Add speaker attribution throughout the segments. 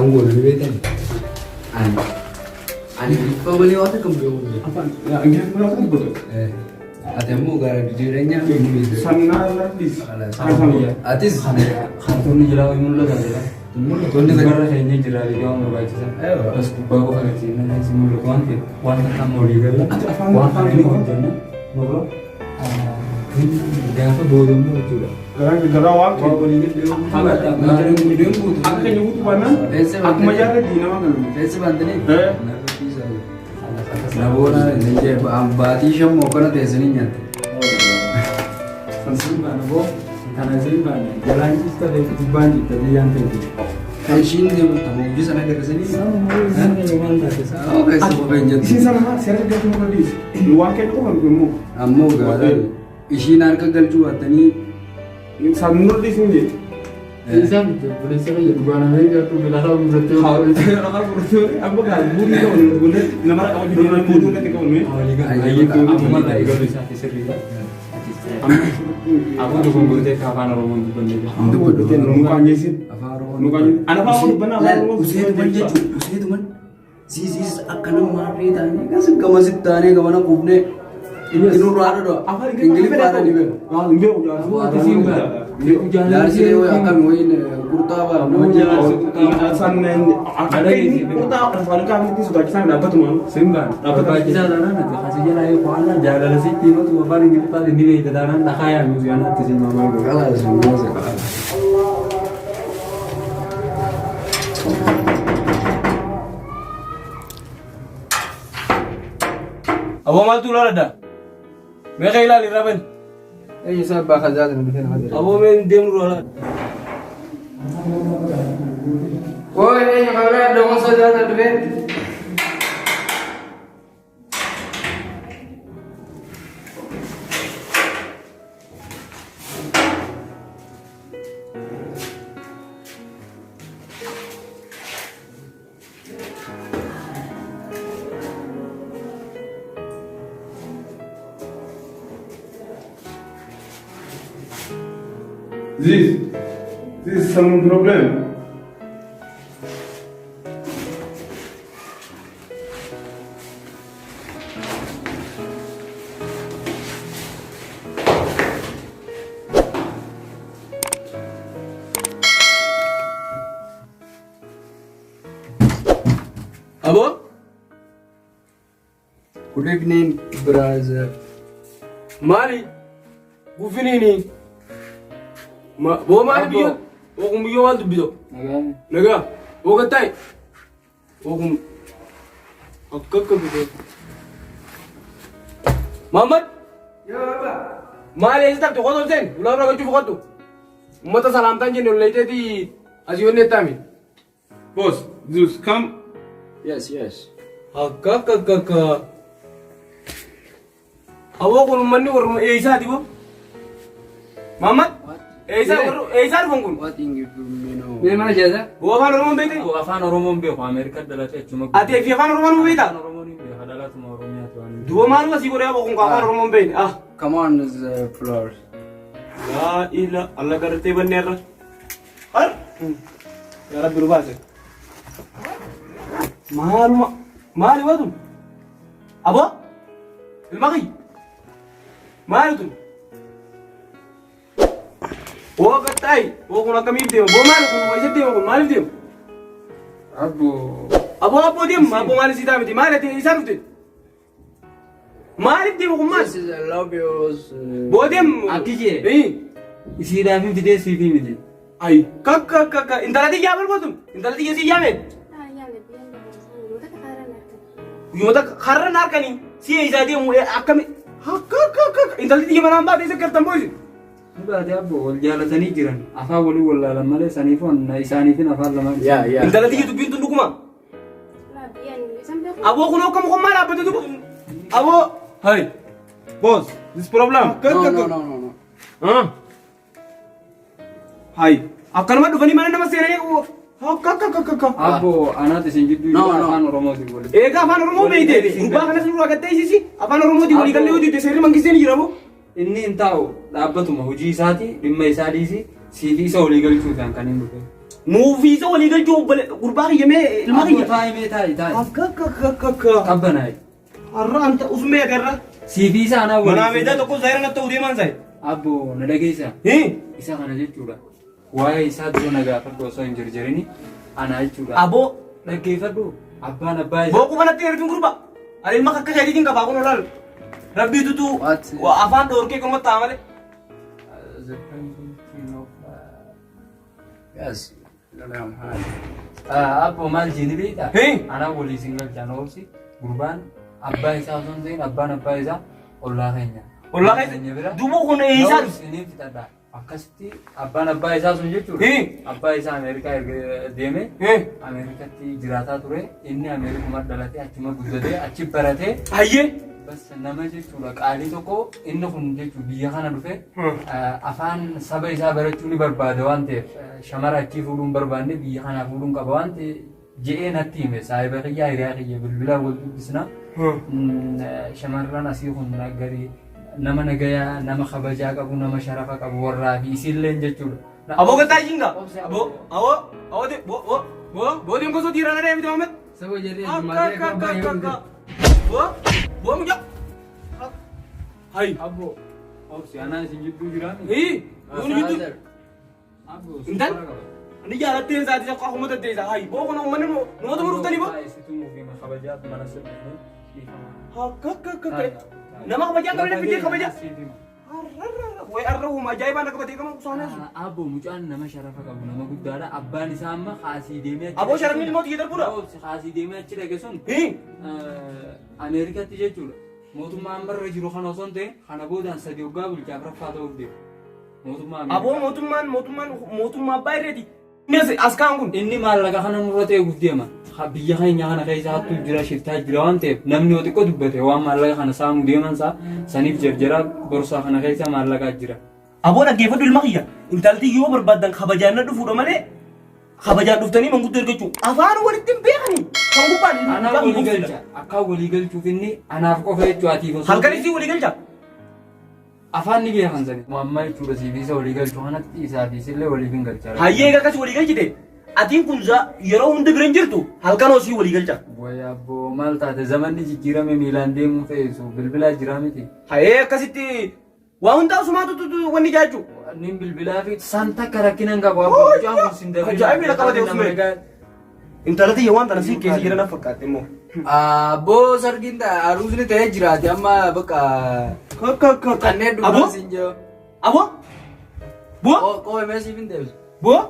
Speaker 1: Kamu boleh betul. Ani kau beli apa kamu beli?
Speaker 2: Apa? Ya, ini berapa betul?
Speaker 1: Ada mu gara di direnya begitu.
Speaker 2: Sana ladis.
Speaker 1: Sama ya. Atis.
Speaker 3: Kartun jelaw imul lah ya. Tuh negara hanya jelali dia mau baca sah. Terus bawa ke sini nanti semua lukuan ke warna kamu di dalam. Warna ini warna mau jangan apa bodoh mu juga.
Speaker 2: Sekarang di Garawang.
Speaker 3: Kau boleh gitu.
Speaker 1: Apa tak? Macam video mu.
Speaker 2: Aku kan nyebut mana? Aku majalah di nama kan.
Speaker 1: Desa bantu ni.
Speaker 2: Eh.
Speaker 1: Nabona nije ambati shamo kana desa ni nyat.
Speaker 3: Sansun mana bo? Karena sini mana? Jalan kita dari Tuban kita di yang tinggi.
Speaker 1: Shin dia tamu di sana ke sini.
Speaker 3: Ini memang tak sah.
Speaker 1: Oh, kayak sebuah benjat.
Speaker 2: Di sini sama saya ada cuma ladis. Luar kan itu kan kamu.
Speaker 1: Ammo gara. Ishinar ka galchu atani.
Speaker 2: Ini sanur di sini.
Speaker 3: Insan itu boleh sekali Tuban Amerika tu bila tahu berarti.
Speaker 2: Orang betul. Aku kan budi kau boleh. Nama kau di mana budi nanti kau ni.
Speaker 3: Aku mana ikut di sana sendiri. Aku tu pun boleh kawan orang tu pun dia.
Speaker 2: Itu betul. Mukanya sih. Mukanya. Anak apa benar?
Speaker 1: Usia tu benjat. Usia tu man. Sis akan mari tanya. Kan segamasik tanya kemana kubne. Ini rara do. Inggris para di bawah.
Speaker 2: Ah, ini udah.
Speaker 3: Aku di sini.
Speaker 1: Dari sini akan main kurta apa?
Speaker 2: Sana ada ini kurta kalau kami itu sudah kita dapat teman.
Speaker 3: Simba. Dapat kita dalam nanti kasih jalan ayo kawan jalan sih tino tu apa ini kita ini dalam nak kaya musuh anak tu sih mama itu.
Speaker 1: Kalah semua sekarang.
Speaker 2: Awak mal tu lah ada. Mereka hilang liraben.
Speaker 1: Eh, saya bakal jalan di sana.
Speaker 2: Awak main dem dulu lah.
Speaker 1: Oh, ini yang kau lihat dong saja tadi ben.
Speaker 2: This is some problem.
Speaker 1: Abo? Good evening, brother.
Speaker 2: Mali, gufinini. Bo mali biyo. O kung biyo wal biyo. Naga. O katay. O kung akka biyo. Muhammad.
Speaker 1: Ya, apa?
Speaker 2: Mali istak to kodo sen. Ulah ra gachu kodo. Mata salam tan jin lete di ajiwan netami. Boss, Zeus come.
Speaker 1: Yes, yes.
Speaker 2: Akka. Awo kun manni war isa di bo. Muhammad. Isa bangkun.
Speaker 1: What thing you know?
Speaker 3: Ini mana jaza?
Speaker 2: Wo afan Oromo bete.
Speaker 3: Afaan Oromoo beeku Ameerikaa dhalatee cuma.
Speaker 2: Ati fi afan Oromo beta.
Speaker 3: Oromoo ni beeku dhalatuma Oromiyaa tuan.
Speaker 2: Dua malu si gore abo kun ka afan Oromo bete. Ah.
Speaker 1: Come on, this floor.
Speaker 2: La ila Allah garate banne ra. Ar. Ya Rabbi rubase. Malu wadu. Abo? Ilmaqi. Malu tu. Wo katay, wo kun kami dim. Bo malu kun wa dim kun malu dim. Abo dim, abo malu si tamiti. Malu ti isan tu. Malu dim kun mas.
Speaker 1: This is I love you.
Speaker 2: Bo dim.
Speaker 3: Akije.
Speaker 2: Eh.
Speaker 3: Isi dah 50 days CV midi.
Speaker 2: Ay, kaka. Intalati yabal botum. Intalati yasi yamet. Yumata kharran arkani. Si izadi mu akami. Kaka. Intalati yamana ba desa kertam boy.
Speaker 3: Sudah ada apa? Wal jalatani jiran. Afa wali wala lamale sanifon na isanifin afa lamale.
Speaker 1: Ya.
Speaker 2: Intalati itu pintu dukuma. Abo kuno kamu kumara apa tu? Abo, hai. Boss, this problem.
Speaker 1: No.
Speaker 2: Huh? Hai. Akan madu bani mana nama sene ko? Kaka.
Speaker 3: Abo anak tersingkir dulu.
Speaker 1: No.
Speaker 3: Afaan Oromoo sih boleh.
Speaker 2: Ega afan Oromo bete. Ubah kana sulu agak teh sisi. Afan Oromo di bali kalle di seri mangiseni jirabo.
Speaker 3: Inni tahu dhaabbatuma hojii isaati dhimma isaa dhiisi CV isa olii galchuudhaan kan hin dhufe.
Speaker 4: Nuufiisa walii galchuu obbole gurbaa kiyyamee ilma kiyya.
Speaker 3: Taa'imee taa'i.
Speaker 4: Akka.
Speaker 3: Qabbanaa'e.
Speaker 4: Har'a anta usmee agarra.
Speaker 3: Siifiisa anaa waliin.
Speaker 4: Manaa meedaa tokko zaayira natti ta'uu deeman sa'i.
Speaker 3: Abbo na dhageessa. Isa kana jechuudha. Waa'ee isaa dura na gaafadhu osoo hin jirjirini ana jechuudha.
Speaker 4: Aboo.
Speaker 3: Dhaggeeffadhu. Abbaan abbaa isaa.
Speaker 4: Boquma natti ergin gurbaa. Ani ilma akka keetiin qabaa kun olaal. Rabbiitutu afaan dhoorkee kuma ta'a malee.
Speaker 1: Yes.
Speaker 3: Abbo maal jini beektaa? Ana walii singal jaanoobsi gurbaan abbaa isaa osoo hin ta'in abbaan abbaa isaa ollaa keenya.
Speaker 4: Ollaa keenya bira? Duuba kun eeyisaan?
Speaker 3: Isiniif fixadha. Akkasitti abbaan abbaa isaa sun jechuudha. Abbaa isaa Ameerikaa deeme Ameerikatti jiraataa ture. Inni Ameerikuma dhalatee achuma guddatee achi baratee.
Speaker 4: Hayyee?
Speaker 3: Bas nama jechuudha qaalii tokko inni kun jechuudha biyya kana dhufe afaan saba isaa barachuu ni barbaada waan ta'eef shamara achii fuudhuun barbaanne biyya kanaa fuudhuun qaba waan ta'eef je'ee natti hime saayiba kiyyaa hiriyaa kiyya bilbilaa wal dubbisna shamarran asii kun garii nama nagayaa nama kabajaa qabu nama sharafa qabu warraa fi isiillee jechuudha.
Speaker 4: Aboo gataa jinga? Aboo deem gosoo dhiiraa na deemite Maamad?
Speaker 3: Saba jedhee
Speaker 4: Akka. Buah mujak. Hai.
Speaker 3: Abbo. Obsi anak sing jitu jirami.
Speaker 4: Ini gitu.
Speaker 3: Abbo.
Speaker 4: Intan? Ini jalan teh saat aku mau teh saat. Hai. Bawa kono mana mau tuh berubah nih, Bo?
Speaker 3: Situ mau gimana kabajat mana sebenarnya?
Speaker 4: Kak. Nama kabajat kalau dia kabajat. Woi arroh ajaib anak kabajat kamu kesana.
Speaker 3: Abbo mucaan nama syarafa kamu nama gudara abban sama kasih demnya.
Speaker 4: Abbo syaraf ini mau tiga pura.
Speaker 3: Kasih demnya cira kesun. Amerika jechuudha. Mootummaan barra jiru kana osoo hin ta'in kana boodaan sadii waggaa bulchaaf raffaa ta'uuf deema.
Speaker 4: Aboo mootummaa abbaa irreeti. Askaan kun.
Speaker 3: Inni maallaqa kana nurra ta'eef deema. Biyya keenya kana keessa hattuu jira shiftaa jira waan ta'eef namni yoo xiqqoo dubbate waan maallaqa kana saamuu deeman saniif jarjaraa borsaa kana keessa maallaqaa jira.
Speaker 4: Aboo dhaggeeffadhu ilma kiyya. Intalti yoo barbaadan kabajaan na dhufuudha malee kabajaan dhuftanii manguddoo ergachuu afaan walitti hin beekanii. Kan gubbaan
Speaker 3: anaaf walii galcha akka walii galchuuf inni anaaf qofa jechuu atiif osoo
Speaker 4: halkan isii walii galcha
Speaker 3: afaan ni beekan sani muammaa jechuudha siifisa walii galchuu kanatti isaafis illee waliif hin galcha
Speaker 4: hayyee akkas walii galchite atiin kun yeroo hunda bira hin jirtu halkan osii walii galcha
Speaker 3: wayyaa abboo maal taate zamanni jijjiirame miilaan deemuu fe'isu bilbilaa jira miti
Speaker 4: hayyee akkasitti waa hundaa osumaatu wanni jaachuu
Speaker 3: nin bilbilaa fi san takka rakkinan qabu abboo mucaan kun sin dabe
Speaker 4: ajaa'ibni la qabate osumee intalati waan tana si keessa jiran fakkaate immoo.
Speaker 1: Boo sargiin aruusni ta'ee jiraate amma bakka. Kanneen dubbaa siin jiru.
Speaker 4: Aboo? Boo?
Speaker 1: Qo'ee meesii hin deebisu.
Speaker 4: Boo?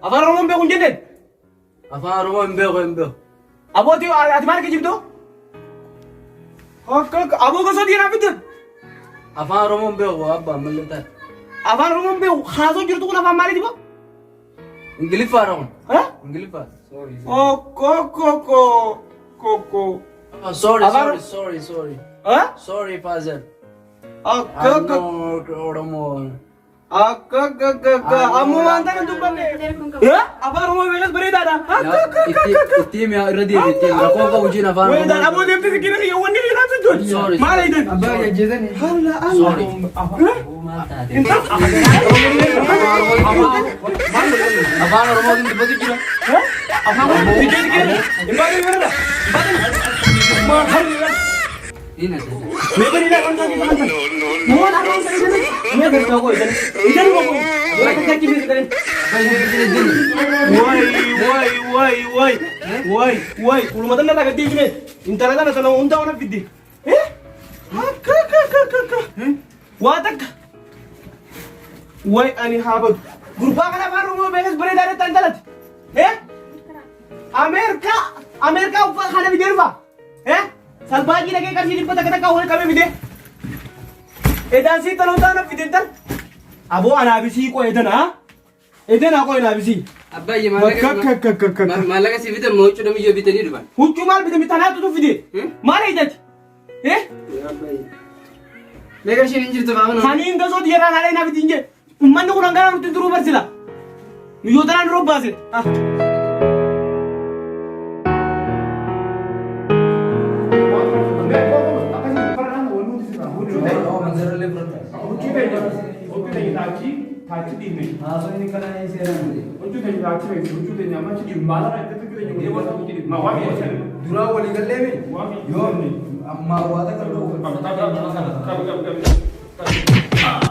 Speaker 4: Afaan Oromoo hin beeku hin jenneen?
Speaker 1: Afaan Oromoo hin beeku.
Speaker 4: Abooti ati maal geejjibdoo? Aboo gosoo dhiiraa fiddan?
Speaker 1: Afaan Oromoo hin beeku abbaan malee taate.
Speaker 4: Afaan Oromoo hin beeku haasoo jirtu kun afaan maaliiti boo?
Speaker 1: Ingiliffaa Oromoo. Ingiliffaa. Sorry. Sorry, Fazer. Oromoo.
Speaker 4: Ammoo waan tana dubbanne. Afaan Oromoo beekas bareedaadha.
Speaker 1: Ittiin irra deebi'ee rakkoo qabu jiin afaan Oromoo.
Speaker 4: Weedaan aboo deemtee sikkina yoo wanni dhiiraa fiddoon.
Speaker 1: Sorry.
Speaker 4: Maal eedan?
Speaker 1: Abbaa gajjeesani.
Speaker 4: Sorry.
Speaker 1: Afaan Oromoo hin dubbatu jira.
Speaker 4: Afaan Oromoo sikkina sikkina. Ibaadu irra. Maal harira. Meebaliidha kan taate kan taate. Namoota afaan sana mee gargaa koo idan koo yoo kakki bisu Wai, ulumatan na tagad dito intala na sana unta ko na fiddi. Watak. Wai ani habag. Gurba ka na parang mo beses bare dare tantalat. Amerika ufa kana video ba? Salbaji lagi kasi di pata kau kami video. Edan si tanong na video tan. Abo anabisi ko edan ha? Edan ako anabisi.
Speaker 1: Abba ye malaga si vita mo chuda mi yo vita ni duban.
Speaker 4: Huccu mal vita mi tanatu tu vide. Mala idat.
Speaker 1: Mega shi injir to baba no.
Speaker 4: Hani inga so diera na na vita inje. Umman ko ngara rutin turu barsila. Mi yo tanan rob base.
Speaker 3: Tachi di me.
Speaker 1: isaanii seeraan godhe.
Speaker 2: Hojjetan jiraachuu fi hojjetan teenya amma achi jiru maal irraa itti tuqee jiru yeroo isaa jiru maa waan ta'eef
Speaker 1: Duraa walii gallee mi? Yoo ammaa waata kan
Speaker 2: qabu qabu qabu qabu qabu qabu qabu